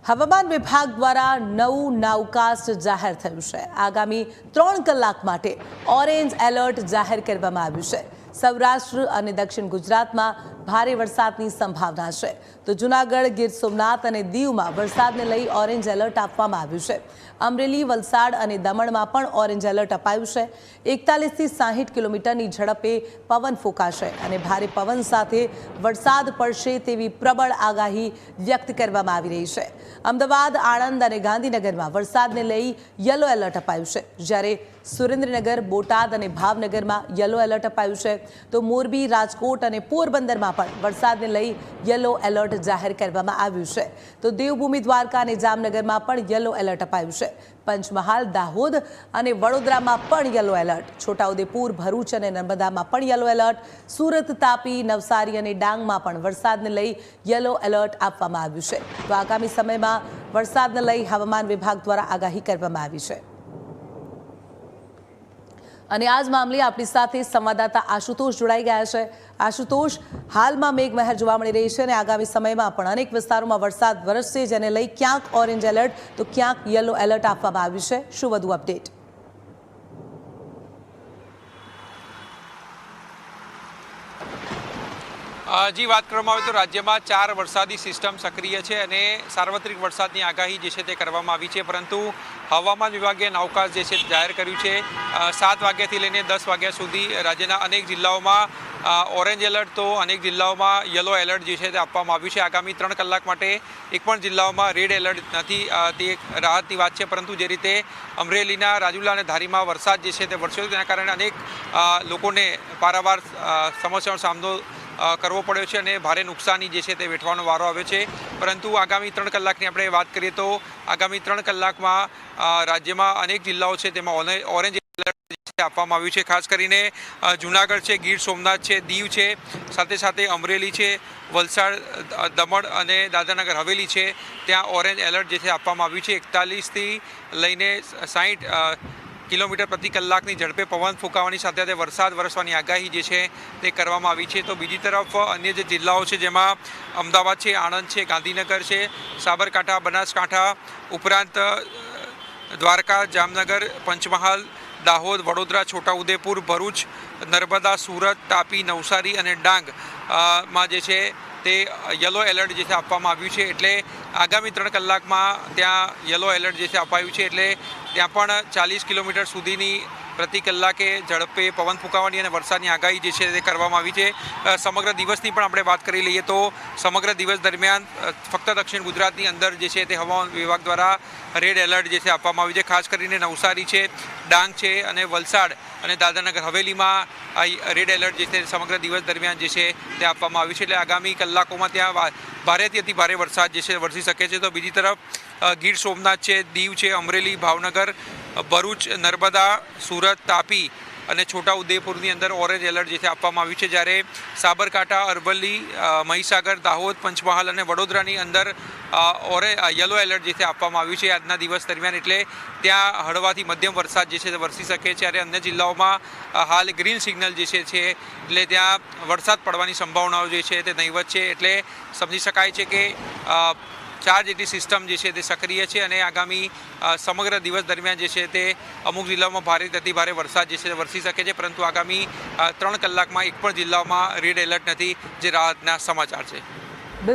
હવામાન વિભાગ દ્વારા નવું નાવકાસ્ટ જાહેર થયું છે। આગામી 3 કલાક માટે ઓરેન્જ એલર્ટ જાહેર કરવામાં આવ્યું છે। સૌરાષ્ટ્ર અને દક્ષિણ ગુજરાતમાં ભારે વરસાદની સંભાવના છે, તો જૂનાગઢ, ગીર સોમનાથ અને દીવમાં વરસાદને લઈ ઓરેન્જ એલર્ટ આપવામાં આવ્યું છે। અમરેલી, વલસાડ અને દમણમાં પણ ઓરેન્જ એલર્ટ અપાયું છે। 41 થી 60 કિલોમીટરની ઝડપે પવન ફૂંકાશે અને ભારે પવન સાથે વરસાદ પડશે તેવી પ્રબળ આગાહી વ્યક્ત કરવામાં આવી રહી છે। અમદાવાદ, આણંદ અને ગાંધીનગરમાં વરસાદને લઈ યલો એલર્ટ અપાયું છે, જ્યારે સુરેન્દ્રનગર, બોટાદ અને ભાવનગરમાં યલો એલર્ટ અપાયું છે, તો મોરબી, રાજકોટ અને પોરબંદરમાં પણ વરસાદને લઈ યલો એલર્ટ જાહેર કરવામાં આવ્યું છે। તો દેવભૂમિ, દ્વારકા અને જામનગરમાં પણ યલો એલર્ટ અપાયું છે। પંચમહાલ, દાહોદ અને વડોદરામાં પણ યલો એલર્ટ, છોટાઉદેપુર, ભરૂચ અને નર્મદામાં પણ યલો એલર્ટ, સુરત, તાપી, નવસારી અને ડાંગમાં પણ વરસાદને લઈ યલો એલર્ટ આપવામાં આવ્યું છે। તો આગામી સમયમાં વરસાદને લઈ હવામાન વિભાગ દ્વારા આગાહી કરવામાં આવી છે। અને આ જ મામલે આપણી સાથે સંવાદદાતા આશુતોષ જોડાઈ ગયા છે। આશુતોષ, હાલમાં મેઘમહેર જોવા મળી રહી છે અને આગામી સમયમાં પણ અનેક વિસ્તારોમાં વરસાદ વરસશે, જેને લઈ ક્યાંક ઓરેન્જ એલર્ટ તો ક્યાંક યલો એલર્ટ આપવામાં આવ્યું છે। શું વધુ અપડેટ? જી, વાત કરવામાં આવે તો રાજ્યમાં 4 વરસાદી સિસ્ટમ સક્રિય છે અને સાર્વત્રિક વરસાદની આગાહી જે છે તે કરવામાં આવી છે, પરંતુ હવામાન વિભાગે નાવકાસ્ટ જે છે જાહેર કર્યું છે। 7 વાગ્યાથી લઈને 10 વાગ્યા સુધી રાજ્યના અનેક જિલ્લાઓમાં ઓરેન્જ એલર્ટ તો અનેક જિલ્લાઓમાં યલો એલર્ટ જે છે તે આપવામાં આવ્યું છે। આગામી 3 કલાક માટે એક પણ જિલ્લાઓમાં રેડ એલર્ટ નથી, તે એક રાહતની વાત છે, પરંતુ જે રીતે અમરેલીના રાજુલા અને ધારીમાં વરસાદ જે છે તે વરસ્યો તેના કારણે અનેક લોકોને પારાવાર સમસ્યાનો સામનો કરવો પડ્યો છે અને ભારે નુકસાની જે છે તે વેઠવાનો વારો આવ્યો છે। પરંતુ આગામી 3 કલાકની આપણે વાત કરીએ તો આગામી 3 કલાકમાં રાજ્યમાં અનેક જિલ્લાઓ છે તેમાં ઓરેન્જ એલર્ટ આપવામાં આવ્યું છે। ખાસ કરીને જૂનાગઢ છે, ગીર સોમનાથ છે, દીવ છે, સાથે સાથે અમરેલી છે, વલસાડ, દમણ અને દાદરાનગર હવેલી છે, ત્યાં ઓરેન્જ એલર્ટ જે છે આપવામાં આવ્યું છે। 41 થી લઈને 60 કિલોમીટર પ્રતિ કલાકની ઝડપે પવન ફૂંકાવાની સાથે સાથે વરસાદ વરસવાની આગાહી જે છે તે કરવામાં આવી છે। તો બીજી તરફ અન્ય જે જિલ્લાઓ છે જેમાં અમદાવાદ છે, આણંદ છે, ગાંધીનગર છે, સાબરકાંઠા, બનાસકાંઠા ઉપરાંત દ્વારકા, જામનગર, પંચમહાલ, દાહોદ, વડોદરા, છોટાઉદેપુર, ભરૂચ, નર્મદા, સુરત, તાપી, નવસારી અને ડાંગ માં જે છે તે યલો એલર્ટ જે છે આપવામાં આવ્યું છે। એટલે આગામી 3 કલાકમાં ત્યાં યલો એલર્ટ જે છે અપાયું છે, એટલે ત્યાં પણ 40 કિલોમીટર સુધીની પ્રતિ કલાકે ઝડપે પવન ફૂંકાવાની અને વરસાદની આગાહી જે છે તે કરવામાં આવી છે। સમગ્ર દિવસની પણ આપણે વાત કરી લઈએ તો સમગ્ર દિવસ દરમિયાન ફક્ત દક્ષિણ ગુજરાતની અંદર જે છે તે હવામાન વિભાગ દ્વારા રેડ એલર્ટ જે છે આપવામાં આવ્યું છે। ખાસ કરીને નવસારી છે, ડાંગ છે અને વલસાડ અને દાદરાનગર હવેલીમાં રેડ એલર્ટ જે છે સમગ્ર દિવસ દરમિયાન જે છે તે આપવામાં આવ્યું છે। એટલે આગામી કલાકોમાં ત્યાં ભારેથી અતિ ભારે વરસાદ જે છે વરસી શકે છે। તો બીજી તરફ ગીર સોમનાથ છે, દીવ છે, અમરેલી, ભાવનગર, ભરૂચ, નર્મદા, સુરત, તાપી અને છોટાઉદેપુરની અંદર ઓરેન્જ એલર્ટ જે છે આપવામાં આવ્યું છે, જ્યારે સાબરકાંઠા, અરવલ્લી, મહીસાગર, દાહોદ, પંચમહાલ અને વડોદરાની અંદર યલો એલર્ટ જે છે આપવામાં આવ્યું છે આજના દિવસ દરમિયાન। એટલે ત્યાં હળવાથી મધ્યમ વરસાદ જે છે તે વરસી શકે છે, જ્યારે અન્ય જિલ્લાઓમાં હાલ ગ્રીન સિગ્નલ જે છે એટલે ત્યાં વરસાદ પડવાની સંભાવનાઓ જે છે તે નહીવત છે। એટલે સમજી શકાય છે કે 4 જેટલી સિસ્ટમ જે છે તે સક્રિય છે અને આગામી સમગ્ર દિવસ દરમિયાન જે છે તે અમુક જિલ્લાઓમાં ભારેથી અતિ ભારે વરસાદ જે છે વરસી શકે છે, પરંતુ આગામી 3 કલાકમાં એક પણ જિલ્લાઓમાં રેડ એલર્ટ નથી, જે રાહતના સમાચાર છે।